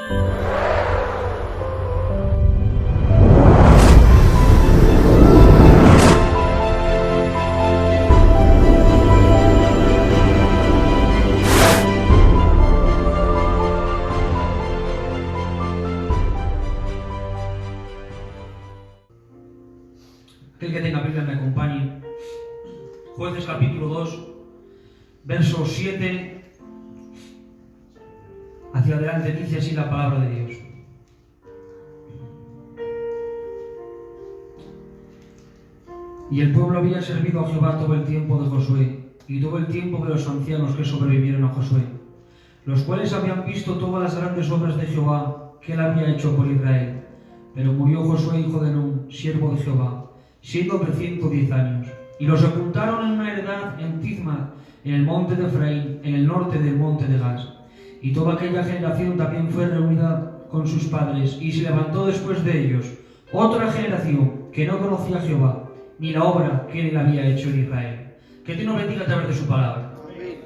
Aquel que tenga Biblia me acompañe. Jueces capítulo 2, verso 7 hacia adelante, dice así la palabra de Dios. Y el pueblo había servido a Jehová todo el tiempo de Josué, y todo el tiempo de los ancianos que sobrevivieron a Josué, los cuales habían visto todas las grandes obras de Jehová que él había hecho por Israel. Pero murió Josué, hijo de Nun, siervo de Jehová, siendo de 110 años, y lo sepultaron en una heredad en Tizmat, en el monte de Efraín, en el norte del monte de Gas. Y toda aquella generación también fue reunida con sus padres, y se levantó después de ellos otra generación que no conocía a Jehová, ni la obra que él había hecho en Israel. Que Dios nos bendiga a través de su palabra. Amén.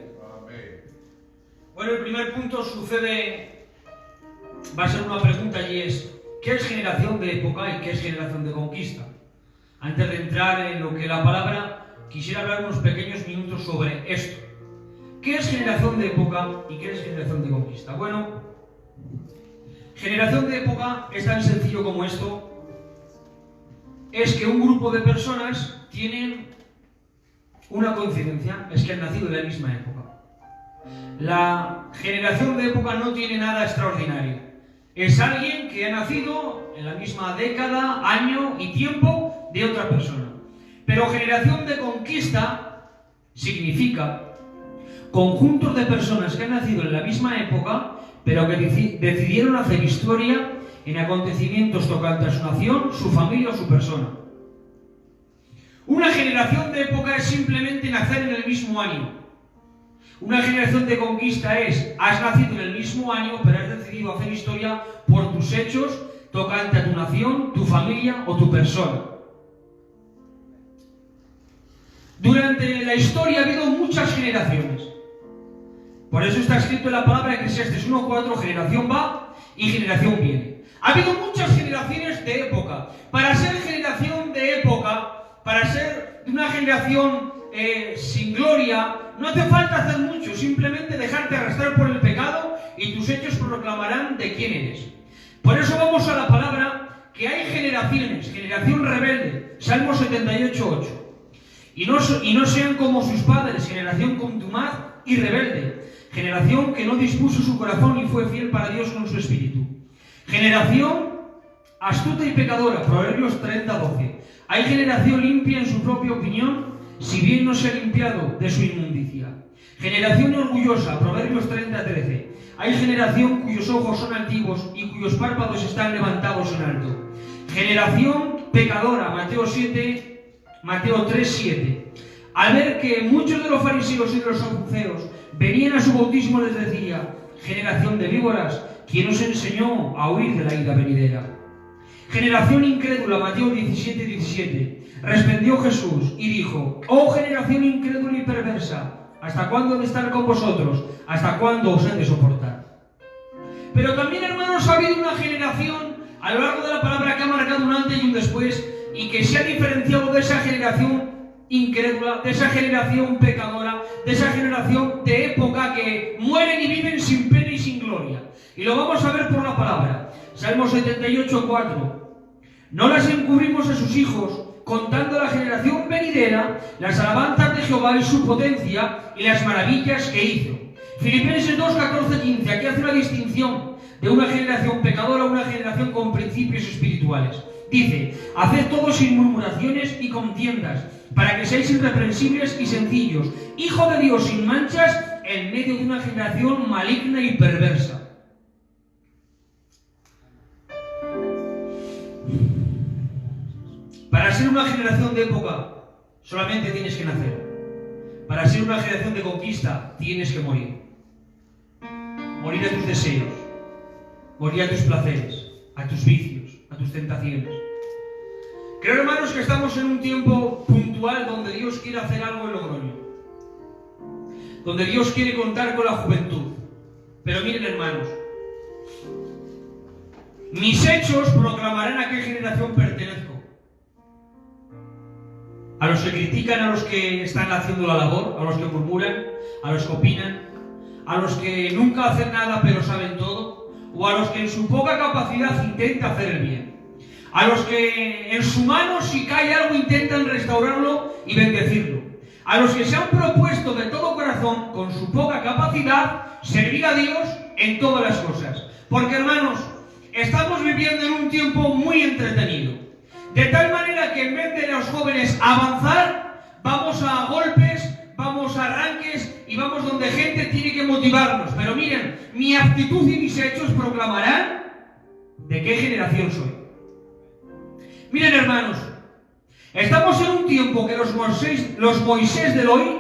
Bueno, el primer punto va a ser una pregunta, y es: ¿qué es generación de época y qué es generación de conquista? Antes de entrar en lo que es la palabra, quisiera hablar unos pequeños minutos sobre esto. ¿Qué es generación de época y qué es generación de conquista? Bueno, generación de época es tan sencillo como esto. Es que un grupo de personas tienen una coincidencia, es que han nacido en la misma época. La generación de época no tiene nada extraordinario. Es alguien que ha nacido en la misma década, año y tiempo de otra persona. Pero generación de conquista significa conjuntos de personas que han nacido en la misma época, pero que decidieron hacer historia en acontecimientos tocantes a su nación, su familia o su persona. Una generación de época es simplemente nacer en el mismo año. Una generación de conquista es: has nacido en el mismo año, pero has decidido hacer historia por tus hechos tocante a tu nación, tu familia o tu persona. Durante la historia ha habido muchas generaciones. Por eso está escrito en la palabra de Eclesiastes 1:4: generación va y generación viene. Ha habido muchas generaciones de época. Para ser generación de época, para ser una generación sin gloria, no hace falta hacer mucho, simplemente dejarte arrastrar por el pecado y tus hechos proclamarán de quién eres. Por eso vamos a la palabra, que hay generaciones: generación rebelde, Salmo 78:8. Y no sean como sus padres, generación contumaz y rebelde, generación que no dispuso su corazón y fue fiel para Dios con su espíritu. Generación astuta y pecadora, Proverbios 30:12. Hay generación limpia en su propia opinión, si bien no se ha limpiado de su inmundicia. Generación orgullosa, Proverbios 30:13. Hay generación cuyos ojos son altivos y cuyos párpados están levantados en alto. Generación pecadora, Mateo 3:7. Al ver que muchos de los fariseos y de los saduceos venían a su bautismo, les decía: generación de víboras, ¿quién os enseñó a huir de la ira venidera? Generación incrédula, Mateo 17:17. Respondió Jesús y dijo: oh generación incrédula y perversa, ¿hasta cuándo he de estar con vosotros? ¿Hasta cuándo os he de soportar? Pero también, hermanos, ha habido una generación a lo largo de la palabra que ha marcado un antes y un después, y que se ha diferenciado de esa generación incrédula, de esa generación pecadora, de esa generación de época que mueren y viven sin pena y sin gloria. Y lo vamos a ver por la palabra. Salmo 78:4. No las encubrimos a sus hijos, contando la generación venidera, las alabanzas de Jehová y su potencia y las maravillas que hizo. Filipenses 2:14-15. Aquí hace una distinción de una generación pecadora a una generación con principios espirituales. Dice: haced todo sin murmuraciones y contiendas, para que seáis irreprensibles y sencillos, hijo de Dios sin manchas, en medio de una generación maligna y perversa. Para ser una generación de época, solamente tienes que nacer. Para ser una generación de conquista, tienes que morir. Morir a tus deseos, morir a tus placeres, a tus vicios, a tus tentaciones. Creo, hermanos, que estamos en un tiempo puntual donde Dios quiere hacer algo en Logroño, donde Dios quiere contar con la juventud. Pero miren, hermanos, Mis hechos proclamarán a qué generación pertenezco. A los que critican, a los que están haciendo la labor, a los que murmuran, a los que opinan, a los que nunca hacen nada pero saben todo, o a los que en su poca capacidad intentan hacer el bien. A los que en su mano, si cae algo, intentan restaurarlo y bendecirlo. A los que se han propuesto de todo corazón, con su poca capacidad, servir a Dios en todas las cosas. Porque, hermanos, estamos viviendo en un tiempo muy entretenido. De tal manera que en vez de los jóvenes avanzar, vamos a golpes, vamos a arranques y vamos donde gente tiene que motivarnos. Pero miren, mi actitud y mis hechos proclamarán de qué generación soy. Miren, hermanos, estamos en un tiempo que los Moisés del hoy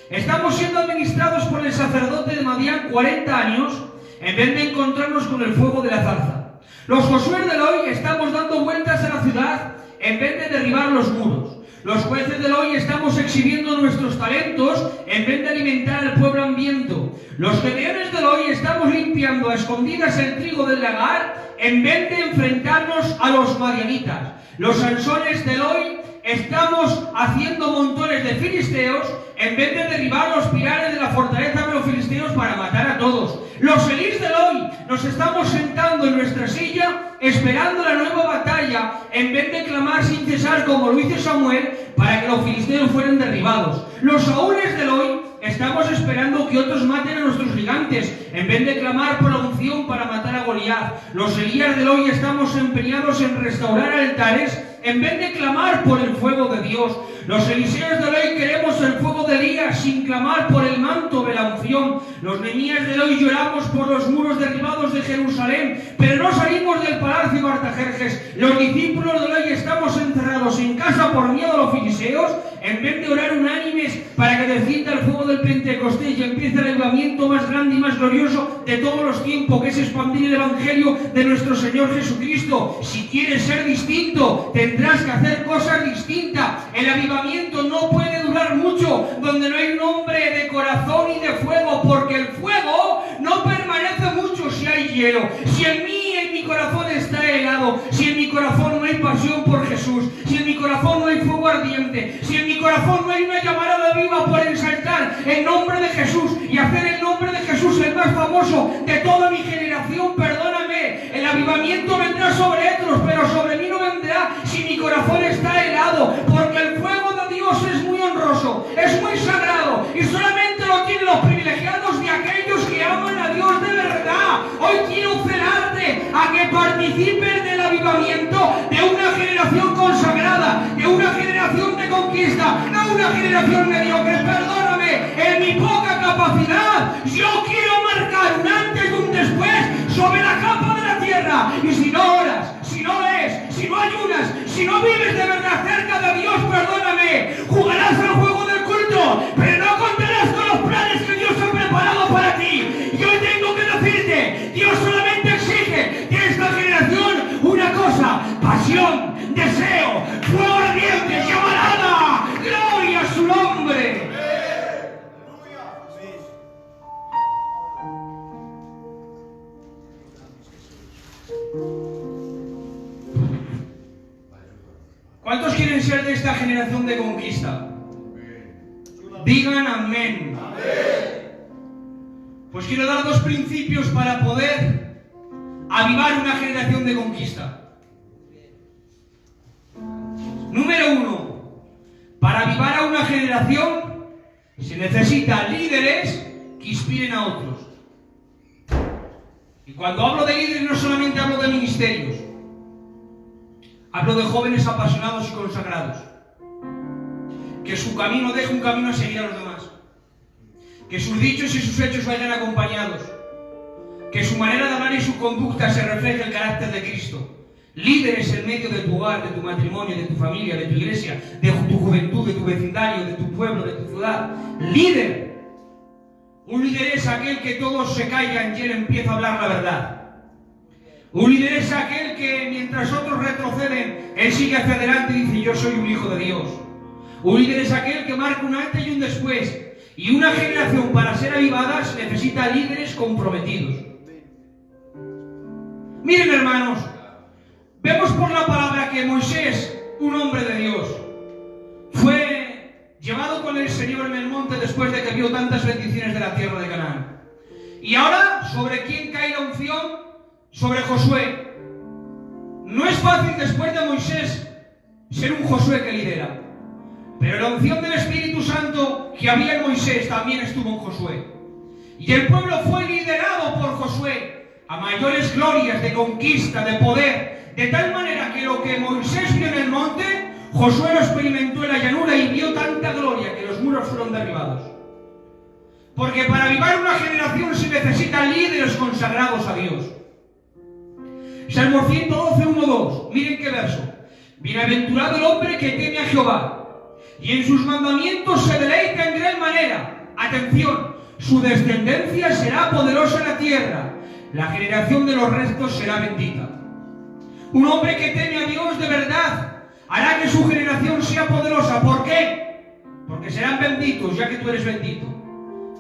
estamos siendo administrados por el sacerdote de Madián 40 años en vez de encontrarnos con el fuego de la zarza. Los Josué del hoy estamos dando vueltas a la ciudad en vez de derribar los muros. Los jueces del hoy estamos exhibiendo nuestros talentos en vez de alimentar al pueblo hambriento. Los gedeones del hoy estamos limpiando a escondidas el trigo del lagar en vez de enfrentarnos a los madianitas. Los Sansones del hoy estamos haciendo montones de filisteos en vez de derribar los pilares de la fortaleza de los filisteos para matar a todos. Los Elís del hoy nos estamos sentando en nuestra silla esperando la nueva batalla en vez de clamar sin cesar como lo hizo Samuel para que los filisteos fueran derribados. Los Saúles del hoy estamos esperando que otros maten a nuestros gigantes en vez de clamar por la unción para matar a Goliat. Los Elías del hoy estamos empeñados en restaurar altares en vez de clamar por el fuego de Dios. Los Eliseos de hoy queremos el fuego de Elías sin clamar por el manto de la unción. Los Nehemías de hoy lloramos por los muros derribados de Jerusalén, pero no salimos del palacio de Artajerjes. Los discípulos de hoy estamos encerrados en casa por miedo a los filisteos, en vez de orar unánimes para que descienda el fuego del Pentecostés y empiece el avivamiento más grande y más glorioso de todos los tiempos, que es expandir el Evangelio de nuestro Señor Jesucristo. Si quieres ser distinto, tendrás que hacer cosas distintas. El avivamiento no puede durar mucho donde no hay un hombre de corazón y de fuego, porque el fuego no permanece mucho si hay hielo. Si en mi corazón está helado, si en mi corazón no hay pasión por Jesús, si en mi corazón no hay fuego ardiente, si en mi corazón no hay una llamarada viva por ensaltar el nombre de Jesús y hacer el nombre de Jesús el más famoso de toda mi generación, perdóname, el avivamiento vendrá sobre otros, pero sobre mí no vendrá si mi corazón está helado, porque el fuego de Dios es muy honroso, es muy sagrado y solamente lo tienen los privilegiados de aquellos que aman a Dios de verdad. Hoy quiero cenarte a que participes del avivamiento de una generación consagrada, de una generación de conquista, no una generación mediocre. Perdóname, en mi poca capacidad yo quiero marcar un antes y un después sobre la capa de la tierra. Y si no oras, si no lees, si no ayunas, si no vives de verdad cerca de Dios, perdóname, jugarás al juego del culto, pero no contarás con los planes que Dios ha preparado para ti. Y hoy tengo que decirte, Dios solamente exige de esta generación una cosa: pasión, deseo, fuego ardiente, llamarada, gloria a su nombre. ¿Cuántos quieren ser de esta generación de conquista? Digan amén. Pues quiero dar dos principios para poder avivar una generación de conquista. Número uno, para avivar a una generación se necesita líderes que inspiren a otros. Y cuando hablo de líderes no solamente hablo de ministerios. Hablo de jóvenes apasionados y consagrados. Que su camino deje un camino a seguir a los demás. Que sus dichos y sus hechos vayan acompañados. Que su manera de hablar y su conducta se refleje el carácter de Cristo. Líderes en medio de tu hogar, de tu matrimonio, de tu familia, de tu iglesia, de tu juventud, de tu vecindario, de tu pueblo, de tu ciudad. Líder. Un líder es aquel que todos se callan y él empieza a hablar la verdad. Un líder es aquel que mientras otros retroceden, él sigue hacia adelante y dice: yo soy un hijo de Dios. Un líder es aquel que marca un antes y un después. Y una generación, para ser avivada, necesita líderes comprometidos. Miren, hermanos, por la palabra que Moisés, un hombre de Dios, fue llevado con el Señor en el monte después de que vio tantas bendiciones de la tierra de Canaán. Y ahora, ¿sobre quién cae la unción? Sobre Josué. No es fácil después de Moisés ser un Josué que lidera. Pero la unción del Espíritu Santo que había en Moisés también estuvo en Josué. Y el pueblo fue liderado por Josué a mayores glorias de conquista, de poder, de tal manera que lo que Moisés vio en el monte, Josué lo experimentó en la llanura y vio tanta gloria que los muros fueron derribados. Porque para avivar una generación se necesitan líderes consagrados a Dios. Salmo 112, 1, 2. Miren qué verso. Bienaventurado el hombre que teme a Jehová, y en sus mandamientos se deleita en gran manera. Atención, su descendencia será poderosa en la tierra, la generación de los restos será bendita. Un hombre que teme a Dios de verdad hará que su generación sea poderosa. ¿Por qué? Porque serán benditos, ya que tú eres bendito.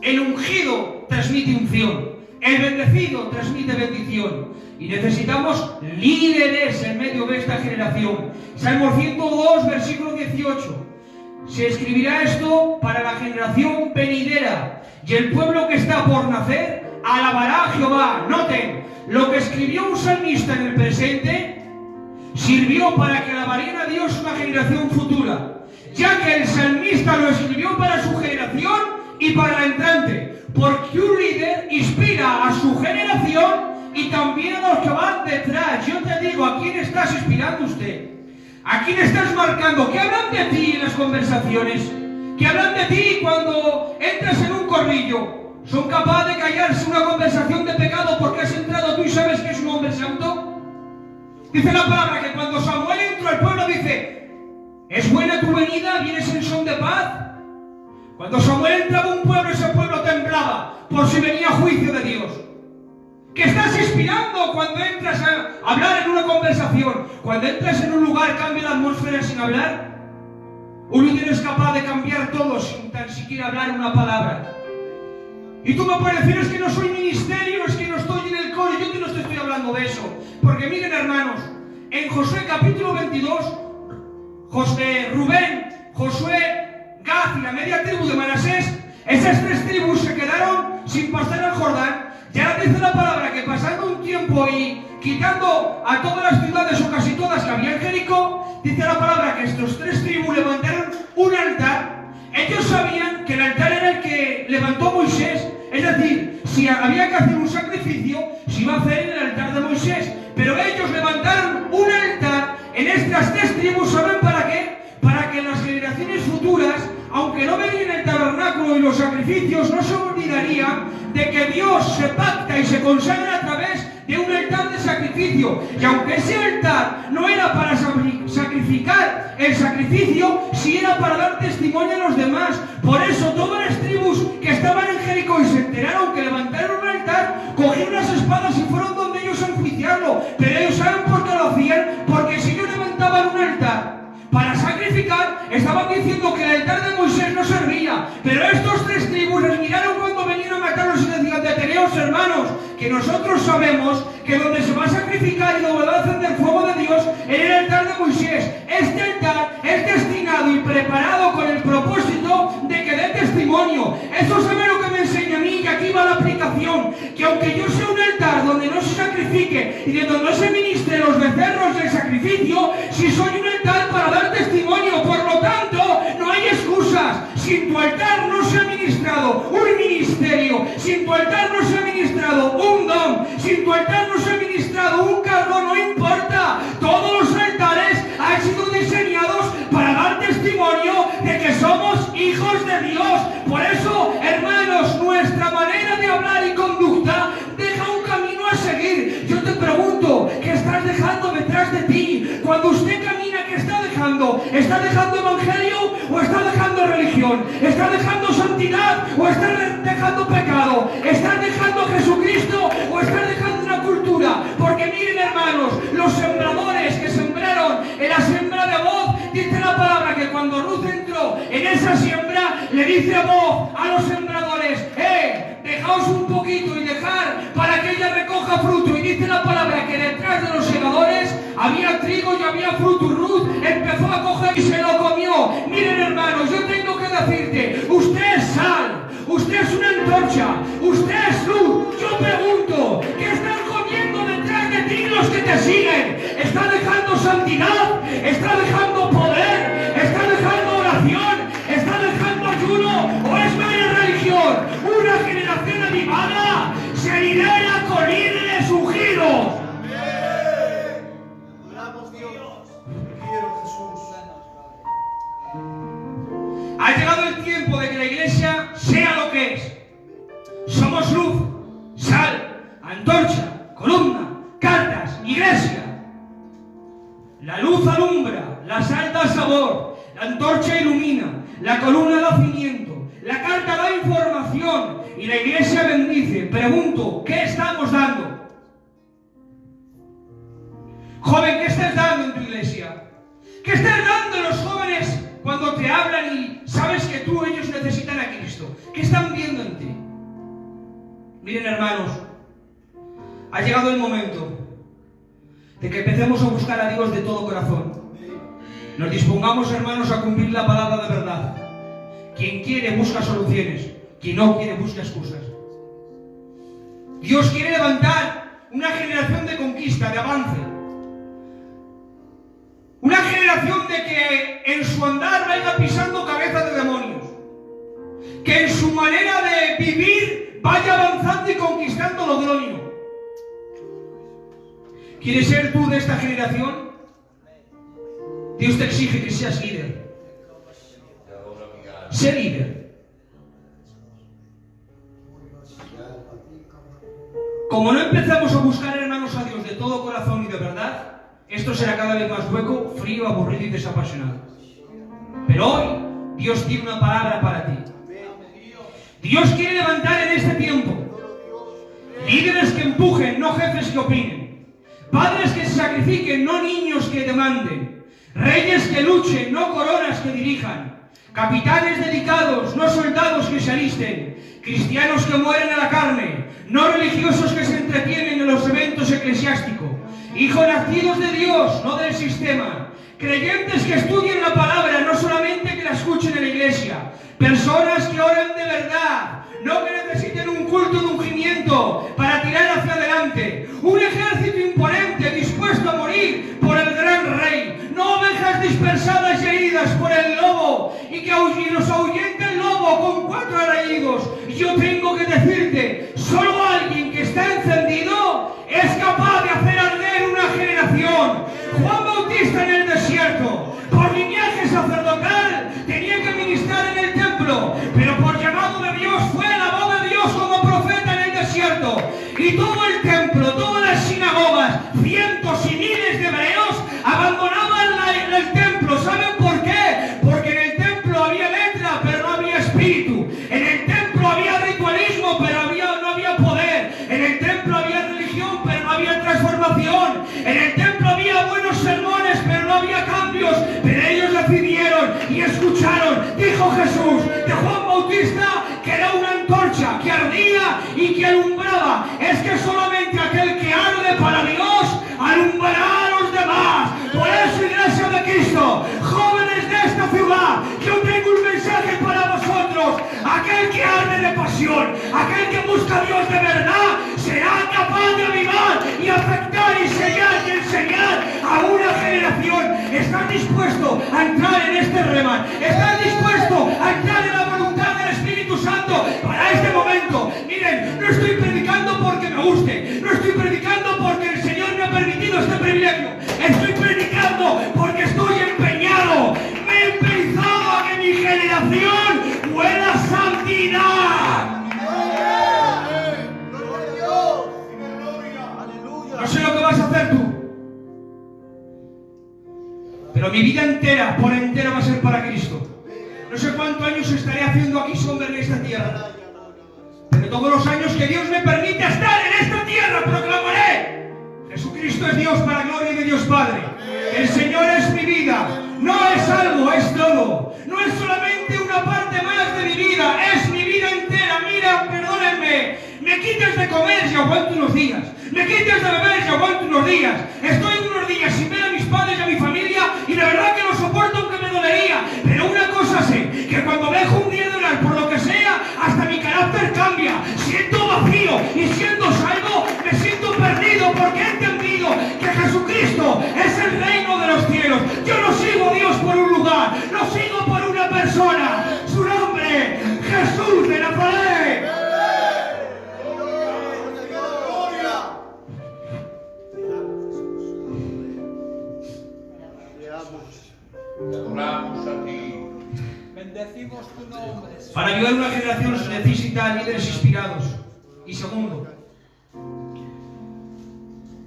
El ungido transmite unción, el bendecido transmite bendición. Y necesitamos líderes en medio de esta generación. Salmo 102, versículo 18. Se escribirá esto para la generación venidera, y el pueblo que está por nacer alabará a Jehová. Noten, lo que escribió un salmista en el presente sirvió para que alabarían a Dios una generación futura, ya que el salmista lo escribió para su generación y para la entrante, porque un líder inspira a su generación y también a los que van detrás. Yo te digo, ¿a quién estás inspirando usted? ¿A quién estás marcando? ¿Qué hablan de ti en las conversaciones? ¿Qué hablan de ti cuando entras en un corrillo? ¿Son capaces de callarse una conversación de pecado porque has entrado tú y sabes que es un hombre santo? Dice la palabra que cuando Samuel entró al pueblo dice: ¿es buena tu venida? ¿Vienes en son de paz? Cuando Samuel entraba a un pueblo, ese pueblo temblaba por si venía juicio de Dios. ¿Qué estás inspirando cuando entras a hablar en una conversación? Cuando entras en un lugar, cambia la atmósfera sin hablar. Un líder es capaz de cambiar todo sin tan siquiera hablar una palabra. Y tú me puedes decir: es que no soy ministerio, es que no estoy en el coro. Yo que no te estoy hablando de eso. Porque miren, hermanos, en Josué capítulo 22, Rubén, Josué, Gad y la media tribu de Manasés, esas tres tribus se quedaron sin pasar al Jordán. Ya dice la palabra que pasando un tiempo y quitando a todas las ciudades o casi todas que había en Jericó, dice la palabra que estos tres tribus levantaron un altar. Ellos sabían que el altar era el que levantó Moisés, es decir, si había que hacer un sacrificio, se iba a hacer en el altar de Moisés. Pero ellos levantaron un altar en estas tres tribus. ¿Saben para qué? Para que en las generaciones futuras, aunque no verían el tabernáculo y los sacrificios, no se olvidarían de que Dios se pacta y se consagra a través de un altar de sacrificio. Y aunque ese altar no era para sacrificar el sacrificio, sí era para dar testimonio a los demás. Por eso todas las tribus que estaban en Jericó y se enteraron que levantaron un altar, cogieron las espadas y fueron donde ellos a enjuiciarlo. Pero ellos saben por qué lo hacían, porque si ellos levantaban un altar para sacrificar, estaban diciendo que el altar de Moisés no servía. Pero estos tres tribus les miraron cuando venían a matarlos y decían: deteneos, hermanos, que nosotros sabemos que donde se va a sacrificar y donde va a encender fuego de Dios era el altar de Moisés. Este altar es destinado y preparado con el propósito de que dé testimonio. Eso sabe lo que me enseña a mí, y aquí va la aplicación: que aunque yo sea un altar donde no se sacrifique y de donde no se ministre los becerros del sacrificio, si soy un altar para dar testimonio. Por lo tanto, no hay excusas. Si tu altar no se ha ministrado un ministerio, si tu altar no se ha ministrado un don, si tu altar no se ha ministrado un cargo, no importa. Todos los altares han sido diseñados para dar testimonio de que somos hijos de Dios. Por eso, hermanos, nuestra manera de hablar y conducta deja un camino a seguir. Yo te pregunto, ¿qué estás dejando detrás de ti? Cuando usted camina, ¿qué está dejando? ¿Está dejando evangelio o está dejando religión? ¿Está dejando santidad o está dejando pecado? ¿Está dejando Jesucristo o está dejando una cultura? Porque miren, hermanos, los sembradores que sembraron en la siembra de Boz, dice la palabra que cuando Ruth entró en esa siembra, le dice a Boz, a los sembradores: dejaos un poquito y dejar para que ella recoja fruto. Y dice la palabra que detrás de los segadores había trigo y había fruto. Ruth empezó a coger y se lo comió. Miren, hermanos, yo tengo que decirte, usted es sal, usted es una antorcha, usted es luz. Yo pregunto, ¿qué están comiendo detrás de ti los que te siguen? ¿Está dejando santidad? ¿Está dejando poder? ¿Está dejando oración? ¿Está dejando ayuno? ¿O es mera religión? Una generación animada se lidera con líderes ungidos. Adoramos Dios. Quiero Jesús. Ha llegado el tiempo de que la iglesia sea lo que es. Somos luz, sal, antorcha, columna, cartas, iglesia. La luz alumbra, la sal da sabor, la antorcha ilumina, la columna da cimiento, la carta da información y la iglesia bendice. Pregunto, ¿qué estamos dando? Joven, ¿qué estás dando en tu iglesia? ¿Qué estás dando a los jóvenes cuando te hablan y sabes que ellos necesitan a Cristo? ¿Qué están viendo en ti? Miren, hermanos, ha llegado el momento de que empecemos a buscar a Dios de todo corazón. Nos dispongamos, hermanos, a cumplir la palabra de verdad. Quien quiere busca soluciones, quien no quiere busca excusas. Dios quiere levantar una generación de conquista, de avance. Una generación de que en su andar vaya pisando cabezas de demonios. Que en su manera de vivir vaya avanzando y conquistando lo glorioso. ¿Quieres ser tú de esta generación? Dios te exige que seas líder. Sé líder. Como no empezamos a buscar, hermanos, a Dios de todo corazón y de verdad, esto será cada vez más hueco, frío, aburrido y desapasionado. Pero hoy Dios tiene una palabra para ti. Dios quiere levantar en este tiempo líderes que empujen, no jefes que opinen. Padres que se sacrifiquen, no niños que demanden. Reyes que luchen, no coronas que dirijan. Capitanes dedicados, no soldados que se alisten. Cristianos que mueren a la carne, no religiosos que se entretienen en los eventos eclesiásticos. Hijos nacidos de Dios, no del sistema. Creyentes que estudien la palabra, no solamente que la escuchen en la iglesia. Personas que oren de verdad, no que necesiten un culto de ungimiento para tirar hacia adelante. Un ejército imponente dispuesto a morir por el gran rey. No ovejas dispersadas y heridas por el lobo y que los ahuyenta el lobo con 4 arañidos. Yo tengo que decirte, solo alguien que está encendido es capaz de hacer arder una generación. Juan Bautista en el desierto, por linaje sacerdotal, tenía que ministrar en el templo, pero por llamado de Dios fue la voz de Dios como profeta en el desierto. Y todo el templo, todas las sinagogas, cientos y miles de hebreos abandonaban el templo. ¿Saben por qué? Porque en el templo había letra, pero no había espíritu. En el templo había ritualismo, pero no había poder. En el templo había religión, pero no había transformación. En el templo había buenos sermones, pero no había cambios. Pero ellos decidieron y escucharon. Dijo Jesús de Juan Bautista que era una antorcha que ardía y que alumbraba. Es que solamente aquel que arde para Dios alumbrará a los demás. Por eso, iglesia de Cristo, jóvenes de esta ciudad, yo tengo un mensaje para vosotros. Aquel que arde de pasión, aquel que busca a Dios de verdad, será capaz de avivar y afectar y sellar y enseñar a una generación. ¿Estás dispuesto a entrar en este remán? ¿Estás dispuesto a entrar en la voluntad del Espíritu Santo para este momento? Miren, no estoy predicando porque me guste, no estoy predicando porque el Señor me ha permitido este privilegio, estoy predicando porque estoy empeñado, me he pensado a que mi generación huela santidad. No sé lo que vas a hacer tú, pero mi vida entera, por entera, va a ser para Cristo. No sé cuántos años estaré haciendo aquí sombra en esta tierra, pero todos los años que Dios me permite estar en esta tierra, proclamaré: Jesucristo es Dios para gloria de Dios Padre. El Señor es mi vida. No es algo, es todo. No es solamente una parte más de mi vida, es mi vida entera. Mira, perdónenme, me quitas de comer y aguanto unos días. Me quitas de beber y aguanto unos días. Estoy unos días sin ver y siendo salvo me siento perdido porque he entendido que Jesucristo es el reino de los cielos. Yo no sigo a Dios por un lugar, lo sigo por una persona. Su nombre, Jesús de Nazaret. Te adoramos a ti. Bendecimos tu nombre. Para ayudar a una generación se necesita líderes inspirados. Y segundo,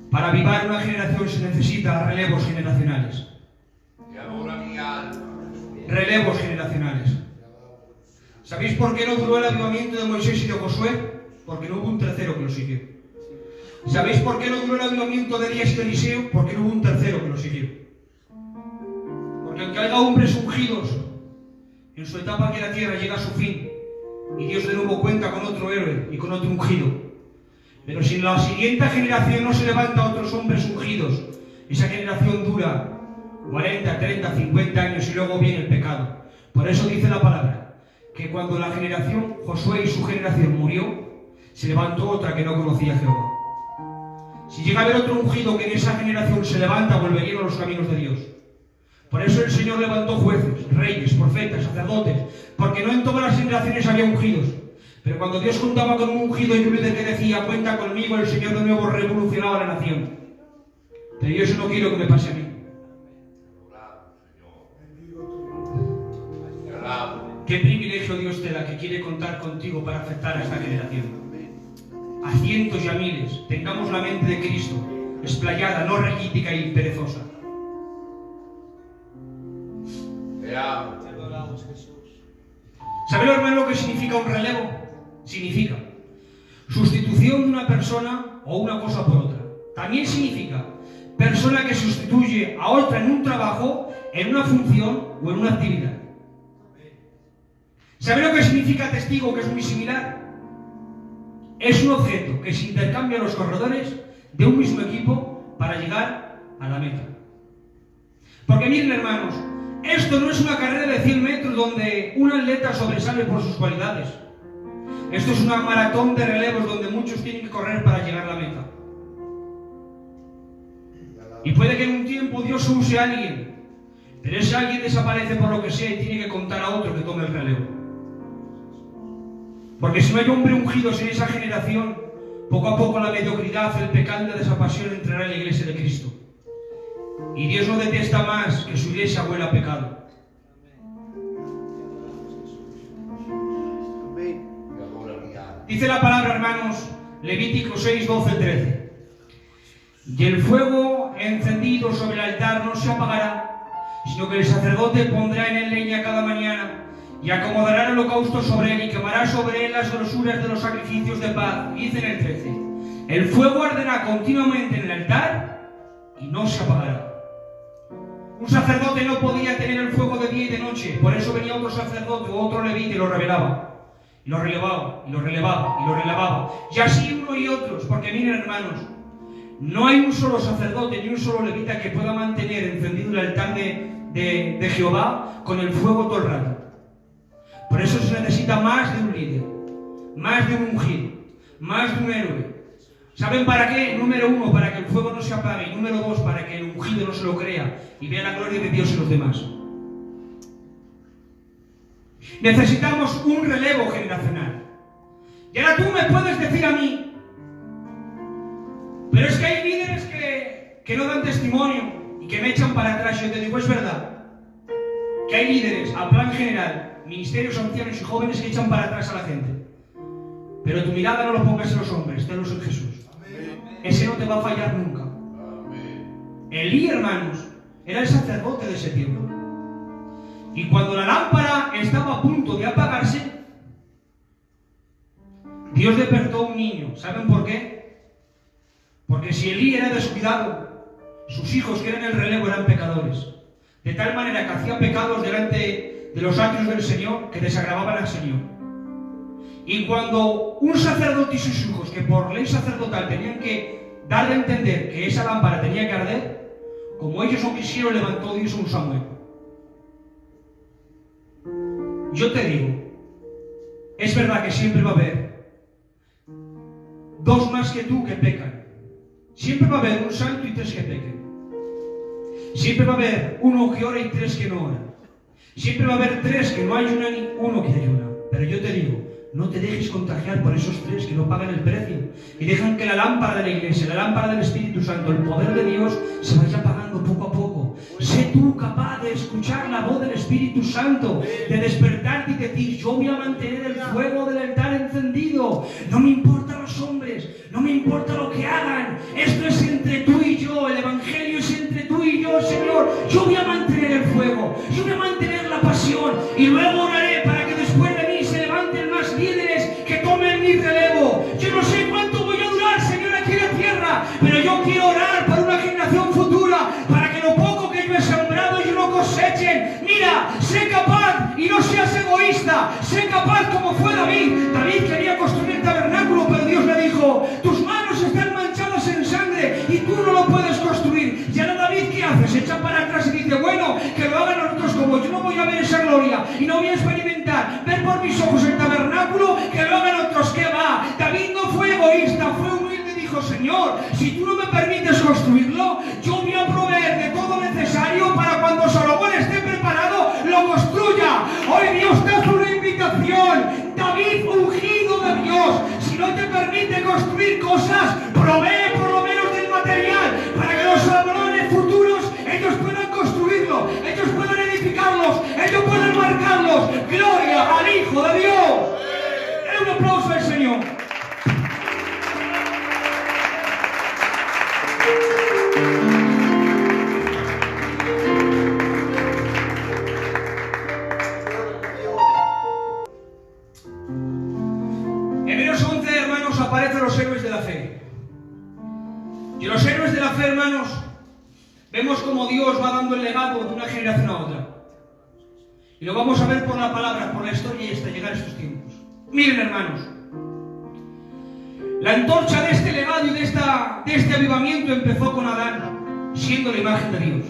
para avivar una generación se necesita relevos generacionales. Te adora mi alma. Relevos generacionales. ¿Sabéis por qué no duró el avivamiento de Moisés y de Josué? Porque no hubo un tercero que lo siguió. ¿Sabéis por qué no duró el avivamiento de Elías y de Eliseo? Porque no hubo un tercero que lo siguió. Porque aunque haya hombres ungidos, en su etapa que la tierra llega a su fin, y Dios de nuevo cuenta con otro héroe y con otro ungido. Pero si en la siguiente generación no se levanta otros hombres ungidos, esa generación dura 40, 30, 50 años y luego viene el pecado. Por eso dice la palabra, que cuando la generación, Josué y su generación murió, se levantó otra que no conocía a Jehová. Si llega a haber otro ungido que en esa generación se levanta, volverían a los caminos de Dios. Por eso el Señor levantó jueces, reyes, profetas, sacerdotes, porque no en todas las generaciones había ungidos. Pero cuando Dios contaba con un ungido y un líder que decía, cuenta conmigo, el Señor de nuevo revolucionaba la nación. Pero yo eso no quiero que me pase a mí. Qué privilegio Dios te da que quiere contar contigo para afectar a esta generación. A cientos y a miles, tengamos la mente de Cristo, explayada, no raquítica y perezosa. Te amo. Te adoramos, Jesús. ¿Sabéis, hermano, lo que significa un relevo? Significa sustitución de una persona o una cosa por otra. También significa persona que sustituye a otra en un trabajo, en una función o en una actividad. ¿Sabéis lo que significa testigo, que es muy similar? Es un objeto que se intercambia a los corredores de un mismo equipo para llegar a la meta. Porque miren, hermanos, esto no es una carrera de 100 metros donde un atleta sobresale por sus cualidades. Esto es una maratón de relevos donde muchos tienen que correr para llegar a la meta. Y puede que en un tiempo Dios use a alguien, pero ese alguien desaparece por lo que sea y tiene que contar a otro que tome el relevo. Porque si no hay hombre ungidos en esa generación, poco a poco la mediocridad, el pecado y la desapasión entrará en la iglesia de Cristo. Y Dios no detesta más que su iglesia huela a pecado. Te adora mi alma. Dice la palabra, hermanos, Levítico 6, 12, 13. Y el fuego encendido sobre el altar no se apagará, sino que el sacerdote pondrá en él leña cada mañana, y acomodará el holocausto sobre él, y quemará sobre él las grosuras de los sacrificios de paz. Dice en el 13, el fuego arderá continuamente en el altar, y no se apagará. Un sacerdote no podía tener el fuego de día y de noche, por eso venía otro sacerdote o otro levita y lo revelaba, y lo relevaba, y lo relevaba, y lo relevaba, y así uno y otros, porque miren, hermanos, no hay un solo sacerdote ni un solo levita que pueda mantener encendido el altar de Jehová con el fuego todo el rato. Por eso se necesita más de un líder, más de un ungido, más de un héroe. ¿Saben para qué? Número 1, para que el fuego no se apague, y número 2, para que el ungido no se lo crea y vea la gloria de Dios en los demás. Necesitamos un relevo generacional. Y ahora tú me puedes decir a mí, pero es que hay líderes que no dan testimonio y que me echan para atrás. Yo te digo, es verdad que hay líderes a plan general, ministerios, ancianos y jóvenes que echan para atrás a la gente. Pero tu mirada no lo pongas en los hombres, tenlos en Jesús. Ese no te va a fallar nunca. Elí, hermanos, era el sacerdote de ese tiempo. Y cuando la lámpara estaba a punto de apagarse, Dios despertó a un niño. ¿Saben por qué? Porque si Elí era descuidado, sus hijos, que eran el relevo, eran pecadores. De tal manera que hacía pecados delante de los atrios del Señor que desagravaban al Señor. Y cuando un sacerdote y sus hijos, que por ley sacerdotal tenían que darle a entender que esa lámpara tenía que arder, como ellos no quisieron, levantó Dios a un Samuel. Yo te digo, es verdad que siempre va a haber 2 más que tú que pecan. Siempre va a haber un santo y 3 que pequen. Siempre va a haber 1 que ora y 3 que no oran. Siempre va a haber 3 que no ayunan y 1 que ayuna. Pero yo te digo, no te dejes contagiar por esos 3 que no pagan el precio y dejan que la lámpara de la iglesia, la lámpara del Espíritu Santo, el poder de Dios se vaya apagando poco a poco. Sé tú capaz de escuchar la voz del Espíritu Santo, de despertarte y decir: yo voy a mantener el fuego del altar encendido. No me importan los hombres, no me importa lo que hagan. Esto es entre tú y yo, el Evangelio es entre tú y yo, Señor. Yo voy a mantener el fuego, yo voy a mantener la pasión y luego oraré para que después de mí se levanten más líderes que tomen mi relevo. Yo no sé cuánto voy a durar, Señor, aquí en la tierra, pero yo quiero orar para una generación futura, para que lo poco que yo he sembrado ellos no cosechen. Mira, sé capaz y no seas egoísta. Sé capaz como fue David. David quería construir el tabernáculo, pero Dios le dijo: tus manos están manchadas en sangre y tú no lo puedes construir. Y ahora David, ¿qué hace? Se echa para atrás y dice: bueno, que lo hagan otros como yo. No voy a ver esa gloria y no voy a experimentar, ver por mis ojos el tabernáculo, que lo hagan otros. ¿Qué va? David no fue egoísta, fue humilde y dijo: Señor, si tú no me permites construirlo, yo voy a proveer de todo necesario para cuando Salomón esté preparado, lo construya. Hoy Dios te hace una invitación. David, ungido de Dios, si no te permite construir cosas, provee por lo menos del material para que los Salomones futuros ellos puedan construirlo, ellos puedan edificarlos, ellos puedan marcarlos. Gloria al Hijo de Dios. Un aplauso al Señor. En Hebreos 11, hermanos, aparecen los héroes de la fe. Y los héroes de la fe, hermanos, vemos como Dios va dando el legado de una generación a otra. Y lo vamos a ver por la palabra, por la historia y hasta llegar a estos tiempos. Miren, hermanos, la antorcha de este legado y de este avivamiento empezó con Adán, siendo la imagen de Dios.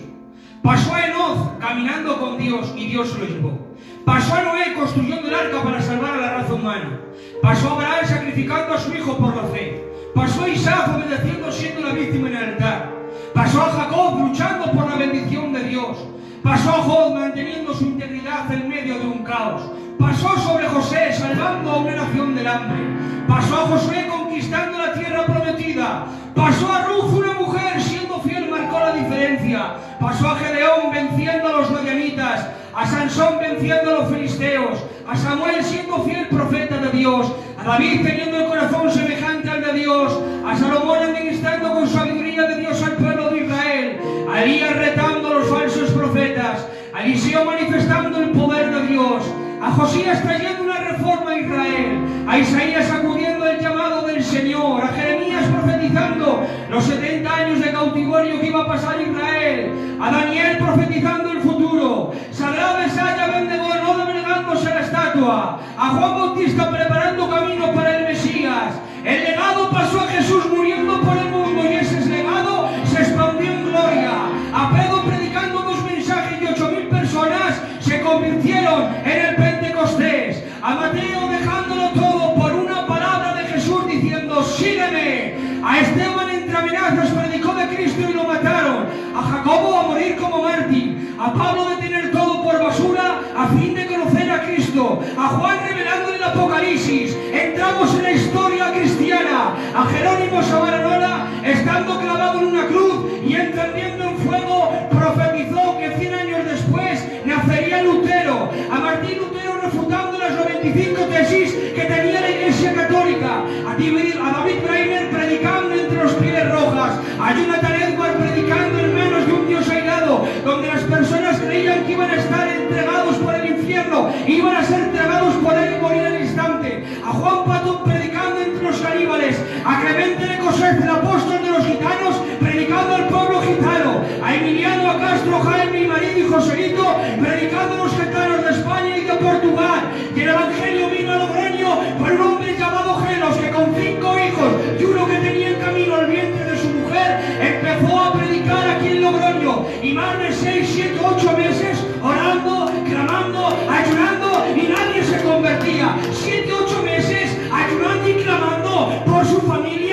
Pasó a Enoz caminando con Dios y Dios se lo llevó. Pasó a Noé construyendo el arca para salvar a la raza humana. Pasó a Abraham sacrificando a su hijo por la fe. Pasó a Isaac obedeciendo siendo la víctima en el altar. Pasó a Jacob luchando por la bendición de Dios. Pasó a Job manteniendo su integridad en medio de un caos. Pasó sobre José salvando a una nación del hambre. Pasó a Josué conquistando la tierra prometida. Pasó a Ruth, una mujer siendo fiel, marcó la diferencia. Pasó a Gedeón venciendo a los madianitas. A Sansón venciendo a los filisteos. A Samuel siendo fiel profeta de Dios. A David teniendo el corazón semejante al de Dios. A Salomón administrando con sabiduría de Dios al pueblo de Israel. A Elías retando a los falsos profetas. A Eliseo manifestando el poder de Dios. A Josías trayendo una reforma a Israel. A Isaías acudiendo al llamado del Señor. A Jeremías profetizando los 70 años de cautiverio que iba a pasar Israel. A Daniel profetizando el futuro. Sadrad, Mesach y Abednego no doblegándose la estatua. A Juan Bautista preparando camino para el Mesías. El legado pasó a Jesús muriendo por el mundo y ese legado se expandió en gloria. A Pedro predicando 2 mensajes y 8.000 personas se convirtieron en el Pentecostés. A Mateo dejándolo todo por una palabra de Jesús diciendo: sígueme. A Esteban entre amenazas predicó de Cristo y lo mataron. A Jacobo a morir como mártir. A Pablo de tener todo por basura a fin de conocer a Cristo. A Juan revelando el Apocalipsis. Entramos en la historia cristiana. A Jerónimo Savonarola estando clavado en una cruz y encendiendo en fuego profetizó que 100 años después nacería Lutero. A Martín Lutero refutando las 95 tesis que tenía la Iglesia Católica. A David Brainer predicando entre los pieles rojas. A Jonathan Edwards predicando en manos de un Dios airado, donde las personas creían que iban a estar entregados por el infierno, iban a ser entregados por él y morir al instante. A Juan Patón predicando entre los caníbales. A Clemente de Cossés, el apóstol de los gitanos, predicando al pueblo gitano. A Emiliano, a Castro, Jaime y marido y Joselito, predicando a los gitanos de España y de Portugal. Y el Evangelio vino a Logroño por un hombre llamado Gelos, que con 5 hijos y uno que tenía en camino al vientre de su mujer, empezó a predicar aquí en Logroño. Y más de 6, 7, 8 meses orando, clamando, ayunando, y nadie se convertía. 7, 8 meses ayunando y clamando por su familia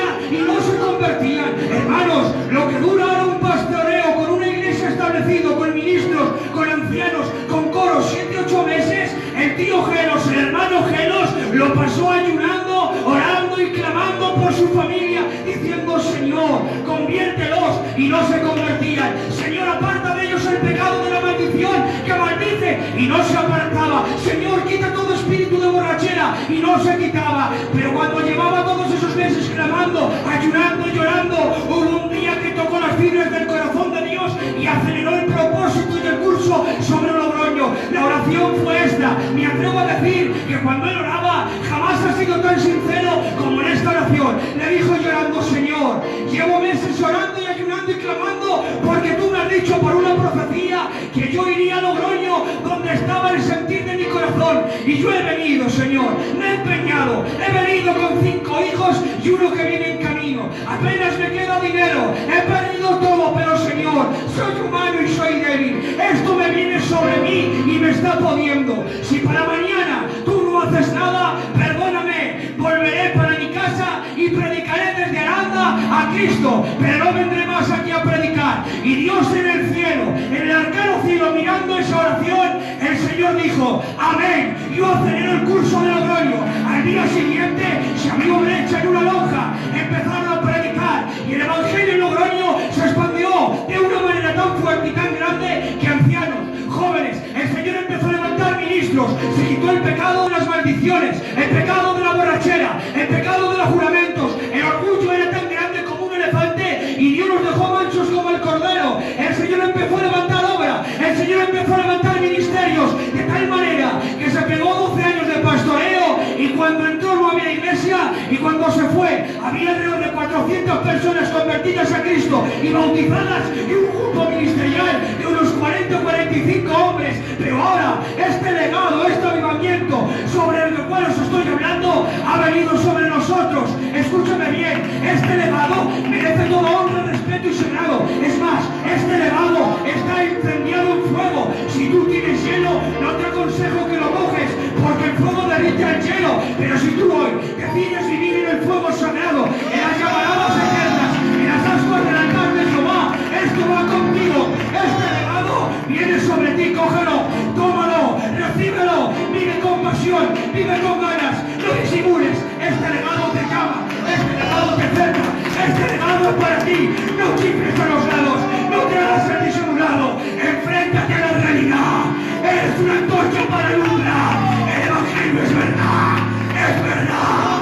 y no se convertían. Señor, aparta de ellos el pecado de la maldición que maldice y no se apartaba. Señor, quita todo espíritu de borrachera y no se quitaba. Pero cuando llevaba todos esos meses clamando, ayunando y llorando, hubo un día que tocó las fibras del corazón de Dios y aceleró el propósito y el curso sobre Logroño. La oración fue esta. Me atrevo a decir que cuando él oraba jamás ha sido tan sincero como en esta oración. Le dijo llorando: Señor, llevo meses orando y ayunando y clamando porque tú me has dicho por una profecía que yo iría a Logroño donde estaba el sentir de mi corazón, y yo he venido, Señor, me he empeñado, he venido con 5 hijos y uno que viene en camino, apenas me queda dinero, he perdido todo, pero Señor, soy humano y soy débil, esto me viene sobre mí y me está poniendo. Si para mañana tú no haces nada, perdóname, volveré para mi casa y predicaré desde Aranda a Cristo, pero no vendré más aquí a predicar. Y Dios en el cielo, en el arcano cielo, mirando esa oración, el Señor dijo: amén. Yo acelero el curso de Logroño. Al día siguiente se abrió brecha en una lonja, empezaron a predicar y el evangelio en Logroño se expandió de una manera tan fuerte y tan grande que ancianos, jóvenes, el Señor empezó a levantar ministros, se quitó el pecado de las maldiciones, el pecado de la borrachera, el pecado de los juramentos. El orgullo era tan grande como un elefante y Dios los dejó mansos como el cordero. El Señor empezó a levantar obra, el Señor empezó a levantar ministerios de tal manera que se pegó 12 años de pastoreo, y cuando entró no había iglesia, y cuando se fue había alrededor de 400 personas convertidas a Cristo y bautizadas, y un grupo ministerial de unos 40 o 45 hombres. Pero ahora este legado, este avivamiento sobre el cual os estoy hablando ha venido sobre nosotros. Escúchame bien, este legado merece toda honra, respeto y sagrado. Es más, este legado está incendiado en fuego. Si tú tienes hielo, no te aconsejo que lo mojes, porque el fuego derrite el hielo. Pero si tú hoy decides vivir en el fuego sagrado, en las llamaradas eternas, en las ascuas del altar de Jehová, esto va contigo. Este legado viene sobre ti. Cógelo, tómalo, recíbelo, vive con pasión, vive con ganas, no disimules. Este legado te llama, este legado te cerca, este legado es para ti. No chifles a los lados, no te hagas el disimulado, enfréntate a la realidad. Eres una antorcha para alumbrar. El evangelio es verdad, es verdad.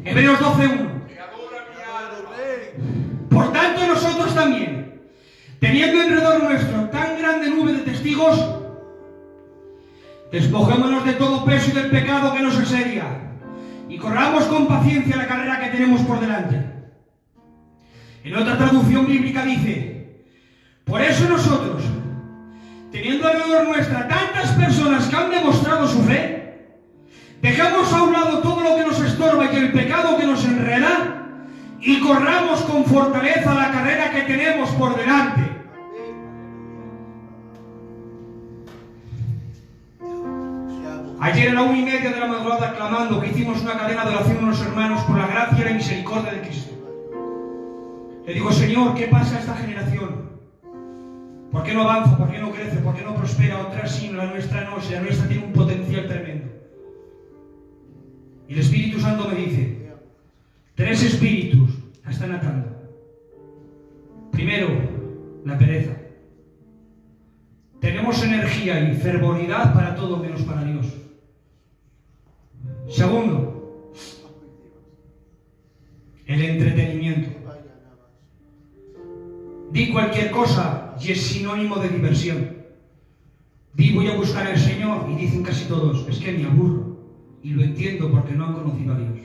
Hebreos 12:1. Por tanto, nosotros también, teniendo alrededor nuestro tan grande nube de testigos, despojémonos de todo peso y del pecado que nos asedia, y corramos con paciencia la carrera que tenemos por delante. En otra traducción bíblica dice: por eso nosotros, teniendo alrededor nuestra tantas personas que han demostrado su fe, dejamos a un lado todo lo que nos estorba y el pecado que nos enreda, y corramos con fortaleza la carrera que tenemos por delante. Ayer a la 1:30 de la madrugada, clamando, que hicimos una cadena de oración a unos hermanos por la gracia y la misericordia de Cristo. Le digo: Señor, ¿qué pasa a esta generación? ¿Por qué no avanza? ¿Por qué no crece? ¿Por qué no prospera? Otras sí, la nuestra no. Si la nuestra tiene un potencial tremendo. Y el Espíritu Santo me dice: 3 espíritus la están atando. Primero, la pereza. Tenemos energía y fervoridad para todo menos para Dios. Segundo, el entretenimiento. Di cualquier cosa y es sinónimo de diversión. Di: voy a buscar al Señor, y dicen casi todos: es que me aburro. Y lo entiendo, porque no han conocido a Dios.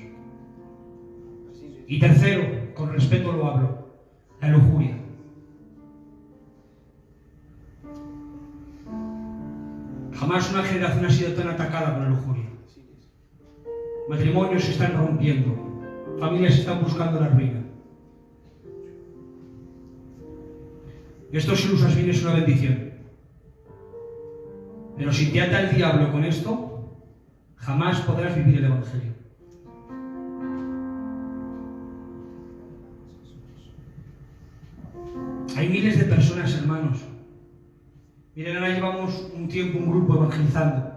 Y tercero, con respeto lo hablo, la lujuria. Jamás una generación ha sido tan atacada por la lujuria. Matrimonios se están rompiendo, familias se están buscando la ruina. Esto, si lo usas bien, es una bendición. Pero si te ata el diablo con esto, jamás podrás vivir el evangelio. Hay Hay miles de personas, hermanos. Miren, ahora llevamos un tiempo, un grupo evangelizando.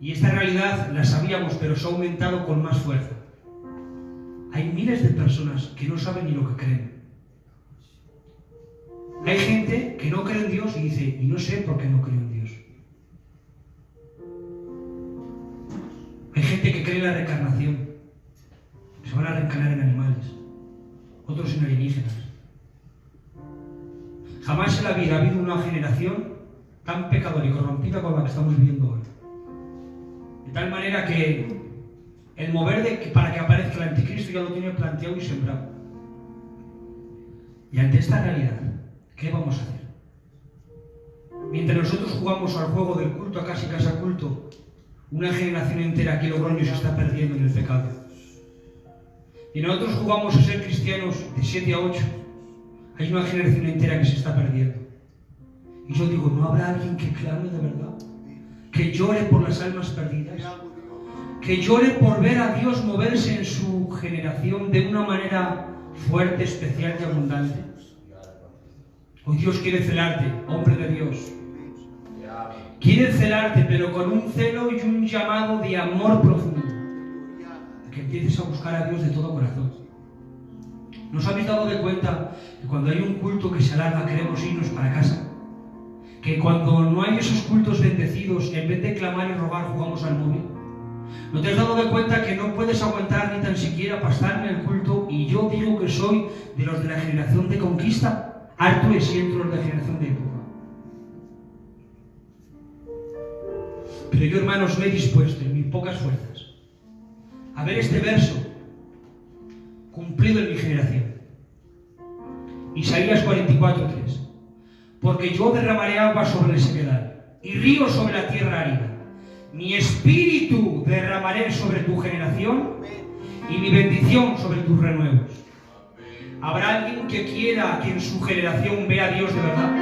Y esta realidad la sabíamos, pero se ha aumentado con más fuerza. Hay miles de personas que no saben ni lo que creen. Hay gente que no cree en Dios y dice, y no sé por qué no creo en Dios. Hay gente que cree en la reencarnación. Se van a reencarnar en animales, otros en alienígenas. Jamás en la vida ha habido una generación tan pecadora y corrompida como la que estamos viviendo hoy. De tal manera que el mover para que aparezca el anticristo ya lo tiene planteado y sembrado. Y ante esta realidad, ¿qué vamos a hacer? Mientras nosotros jugamos al juego del culto a casa y casa culto, una generación entera aquí en Logroño se está perdiendo en el pecado. Y nosotros jugamos a ser cristianos de 7 a 8. Hay una generación entera que se está perdiendo. Y yo digo, ¿no habrá alguien que clame de verdad? Que llore por las almas perdidas. Que llore por ver a Dios moverse en su generación de una manera fuerte, especial y abundante. Hoy Dios quiere celarte, hombre de Dios. Quiere celarte, pero con un celo y un llamado de amor profundo. Que empieces a buscar a Dios de todo corazón. ¿Nos habéis dado de cuenta que cuando hay un culto que se alarga queremos irnos para casa? Que cuando no hay esos cultos bendecidos, en vez de clamar y rogar, jugamos al móvil. ¿No te has dado de cuenta que no puedes aguantar ni tan siquiera para estar en el culto? Y yo digo que soy de los de la generación de conquista. Harto y siento los de la generación de época. Pero yo, hermanos, me he dispuesto en mis pocas fuerzas a ver este verso cumplido en mi generación. Isaías 44:3. Porque yo derramaré agua sobre el sequedal y ríos sobre la tierra árida. Mi espíritu derramaré sobre tu generación y mi bendición sobre tus renuevos. ¿Habrá alguien que quiera que en su generación vea a Dios de verdad?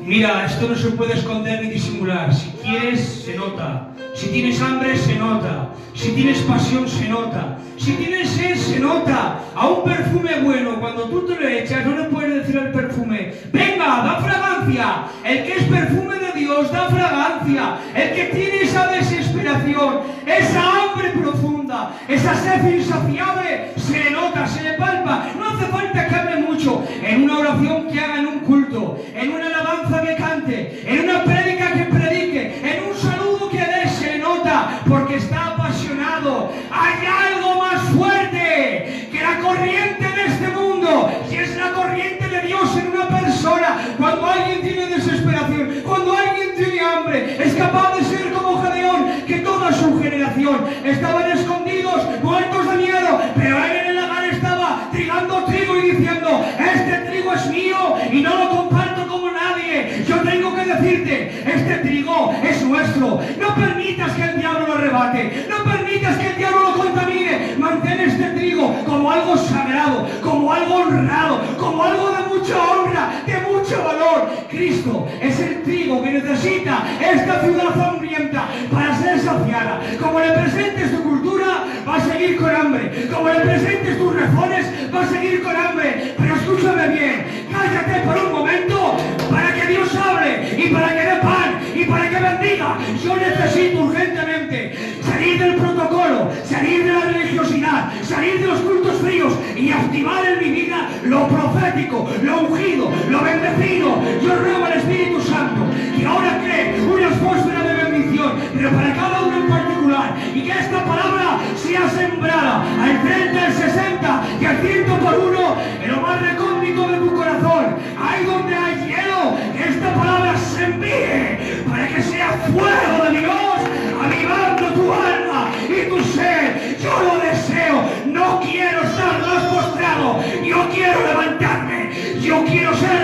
Mira, esto no se puede esconder ni disimular. Si quieres, se nota. Si tienes hambre, se nota. Si tienes pasión, se nota. Si tienes sed, se nota. A un perfume bueno, cuando tú te lo echas, no le puedes decir al perfume, venga, da fragancia. El que es perfume de Dios da fragancia. El que tiene esa desesperación, esa hambre profunda, esa sed insaciable, se le nota, se le palpa. No hace falta que hable mucho. En una oración que haga en un culto, en una alabanza que cante, en una prédica que predique, en un saludo que dé, se nota, porque está apasionado. Hay algo más fuerte que la corriente de este mundo, y es la corriente de Dios en una persona. Cuando alguien tiene desesperación, cuando alguien tiene hambre, es capaz de ser como Gedeón, que toda su generación estaban escondidos, muertos de miedo, pero él en el lagar estaba trigando trigo y diciendo, este trigo es mío y no lo comparto como nadie. Yo tengo que decirte, este trigo es nuestro. No permitas que el diablo lo arrebate, no permitas que el diablo lo contamine. Mantén este trigo como algo sagrado, como algo honrado, como algo de mucha honra, de mucho valor. Cristo es el trigo que necesita esta ciudad hambrienta para ser saciada. Como le presentes tu cultura, va a seguir con hambre. Como le presentes tus rezones, va a seguir con hambre. Pero escúchame bien, cállate por un momento para que Dios hable y para que dé pan y para que bendiga. Yo necesito urgentemente salir del protocolo, salir de la religiosidad, salir de los cultos fríos y activar en mi vida lo profético, lo ungido, lo bendecido. Yo ruego al Espíritu Santo que ahora cree una atmósfera de bendición, pero para cada uno en particular, y que esta palabra sea sembrada al 30, al 60 y al 100 por uno en lo más recóndito de tu corazón. Ahí donde hay hielo, que esta palabra se envíe para que sea fuego de Dios avivando tu alma y tu ser. Yo lo deseo. No quiero estar más postrado, yo quiero levantarme, yo quiero ser